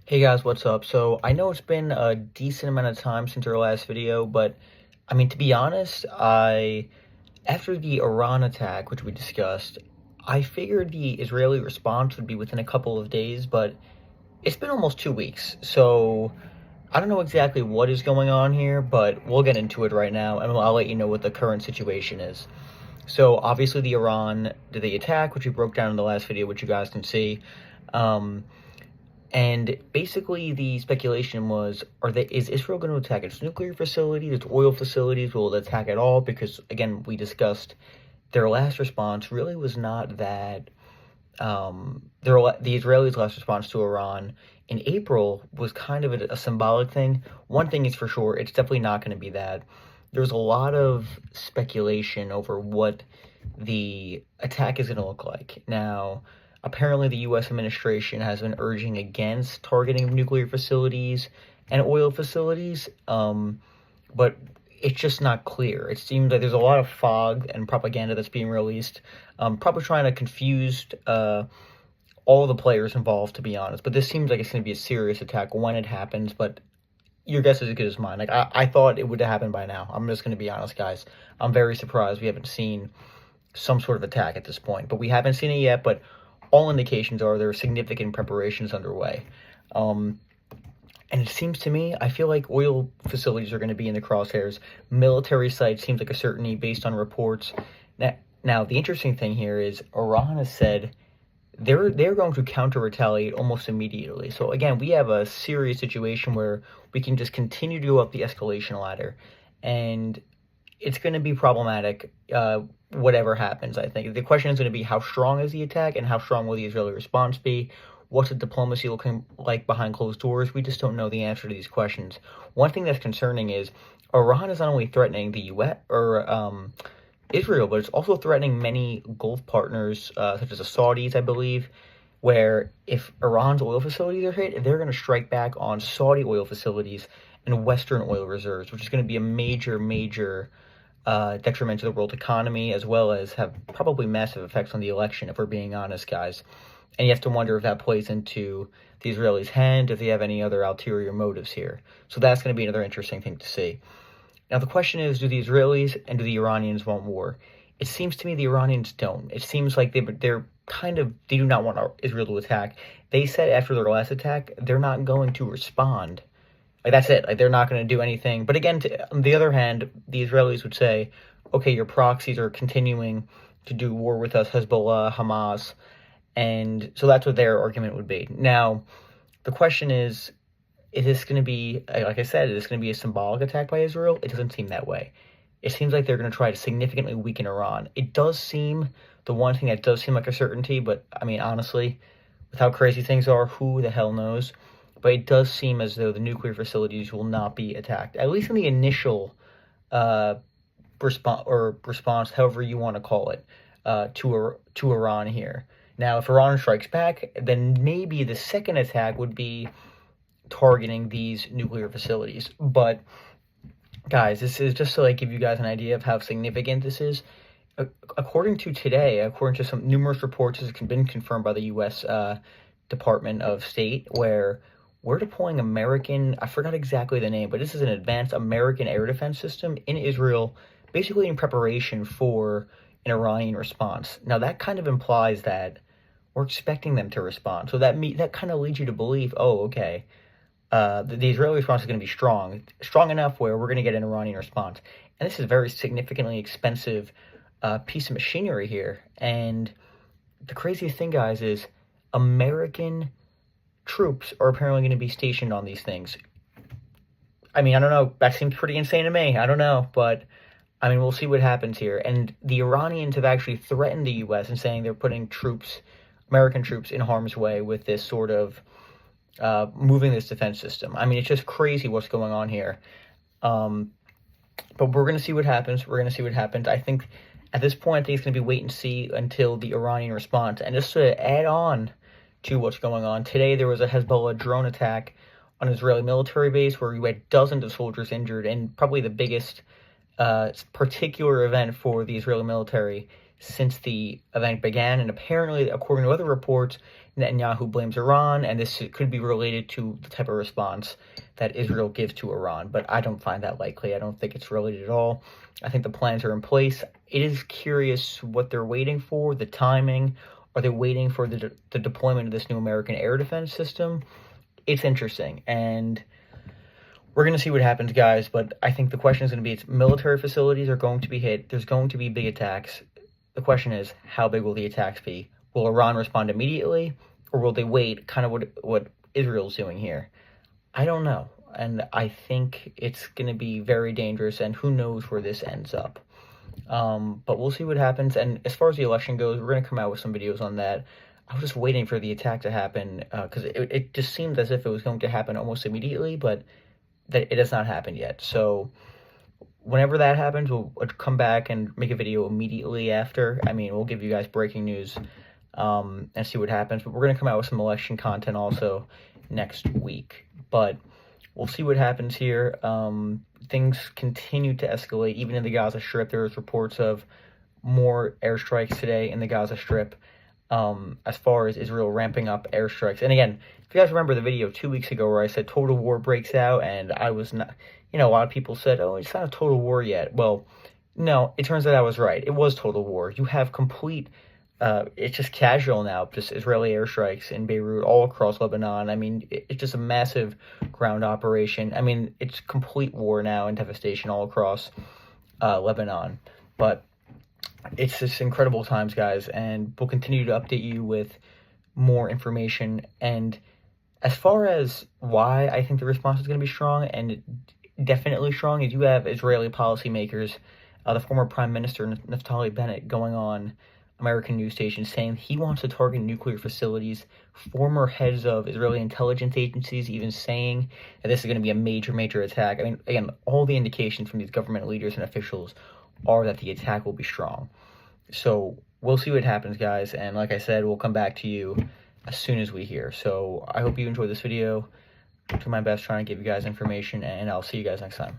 Hey guys, what's up? So I know it's been a decent amount of time since our last video, but to be honest, after the Iran attack, which we discussed, I figured the Israeli response would be within a couple of days, but it's been almost 2 weeks. So I don't know exactly what is going on here, but we'll get into it right now, and I'll let you know what the current situation is. So obviously the Iran did the attack, which we broke down in the last video, which you guys can see. Um, and basically, the speculation was: is Israel going to attack its nuclear facilities, its oil facilities? Will it attack at all? Because again, we discussed their last response really was not that. The Israelis' last response to Iran in April was kind of a symbolic thing. One thing is for sure, it's definitely not going to be that. There's a lot of speculation over what the attack is going to look like. Now, apparently, the U.S. administration has been urging against targeting nuclear facilities and oil facilities, but it's just not clear. It seems like there's a lot of fog and propaganda that's being released, probably trying to confuse all the players involved, to be honest. But this seems like it's going to be a serious attack when it happens, but your guess is as good as mine. Like, I thought it would have happened by now. I'm just going to be honest, guys. I'm very surprised we haven't seen some sort of attack at this point, but we haven't seen it yet, but all indications are there are significant preparations underway. And it seems to me, I feel like oil facilities are going to be in the crosshairs. Military sites seems like a certainty based on reports. Now the interesting thing here is Iran has said they're going to counter retaliate almost immediately. So again, we have a serious situation where we can just continue to go up the escalation ladder, and it's going to be problematic. Whatever happens, I think the question is going to be how strong is the attack and how strong will the Israeli response be? What's the diplomacy looking like behind closed doors? We just don't know the answer to these questions. One thing that's concerning is Iran is not only threatening the U.S. or Israel, but it's also threatening many Gulf partners, such as the Saudis, I believe, where if Iran's oil facilities are hit, they're going to strike back on Saudi oil facilities and Western oil reserves, which is going to be a major detriment to the world economy, as well as have probably massive effects on the election, if we're being honest, guys. And you have to wonder if that plays into the Israelis' hand, if they have any other ulterior motives here. So that's going to be another interesting thing to see. Now, the question is, do the Israelis and do the Iranians want war? It seems to me the Iranians don't. It seems like they do not want Israel to attack. They said after their last attack, they're not going to respond. Like, that's it. Like, they're not going to do anything. But again, on the other hand, the Israelis would say, okay, your proxies are continuing to do war with us, Hezbollah, Hamas. And so that's what their argument would be. Now, the question is this going to be, like I said, is this going to be a symbolic attack by Israel? It doesn't seem that way. It seems like they're going to try to significantly weaken Iran. It does seem, the one thing that does seem like a certainty, but honestly, with how crazy things are, who the hell knows? But it does seem as though the nuclear facilities will not be attacked, at least in the initial response, however you want to call it, to Iran here. Now, if Iran strikes back, then maybe the second attack would be targeting these nuclear facilities. But guys, this is just to give you guys an idea of how significant this is. According to some numerous reports, this has been confirmed by the U.S. Department of State, where we're deploying I forgot exactly the name, but this is an advanced American air defense system in Israel, basically in preparation for an Iranian response. Now, that kind of implies that we're expecting them to respond. So that kind of leads you to believe, oh, okay, the Israeli response is going to be strong enough where we're going to get an Iranian response. And this is a very significantly expensive piece of machinery here. And the craziest thing, guys, is American troops are apparently going to be stationed on these things. I don't know. That seems pretty insane to me. I don't know. But, we'll see what happens here. And the Iranians have actually threatened the U.S. and saying they're putting American troops in harm's way with this sort of moving this defense system. It's just crazy what's going on here. But we're going to see what happens. I think at this point, I think it's going to be wait and see until the Iranian response. And just to add on to what's going on, today there was a Hezbollah drone attack on an Israeli military base where you had dozens of soldiers injured, and probably the biggest particular event for the Israeli military since the event began, and apparently, according to other reports, Netanyahu blames Iran, and this could be related to the type of response that Israel gives to Iran, but I don't find that likely. I don't think it's related at all. I think the plans are in place. It is curious what they're waiting for, the timing. Are they waiting for the deployment of this new American air defense system? It's interesting, and we're going to see what happens, guys, but I think the question is going to be, it's military facilities are going to be hit. There's going to be big attacks. The question is, how big will the attacks be? Will Iran respond immediately, or will they wait, kind of what Israel's doing here? I don't know, and I think it's going to be very dangerous, and who knows where this ends up. But we'll see what happens, and as far as the election goes, we're going to come out with some videos on that. I was just waiting for the attack to happen, because it just seemed as if it was going to happen almost immediately, but that it has not happened yet. So whenever that happens, we'll come back and make a video immediately after. I mean, we'll give you guys breaking news and see what happens. But we're going to come out with some election content also next week. But we'll see what happens here. Things continue to escalate, even in the Gaza Strip. There was reports of more airstrikes today in the Gaza Strip, as far as Israel ramping up airstrikes. And again, if you guys remember the video 2 weeks ago where I said total war breaks out, and I was not, a lot of people said, oh, it's not a total war yet. Well, no, it turns out I was right. It was total war. You have complete, it's just casual now, just Israeli airstrikes in Beirut, all across Lebanon. I mean, it's just a massive ground operation. I mean, it's complete war now and devastation all across Lebanon. But it's just incredible times, guys, and we'll continue to update you with more information. And as far as why I think the response is going to be strong, and definitely strong, is you have Israeli policymakers, the former Prime Minister Naftali Bennett going on American news stations saying he wants to target nuclear facilities. Former heads of Israeli intelligence agencies even saying that this is going to be a major, major attack. I mean, again, all the indications from these government leaders and officials are that the attack will be strong. So we'll see what happens, guys. And like I said, we'll come back to you as soon as we hear. So I hope you enjoyed this video. I'll do my best trying to give you guys information, and I'll see you guys next time.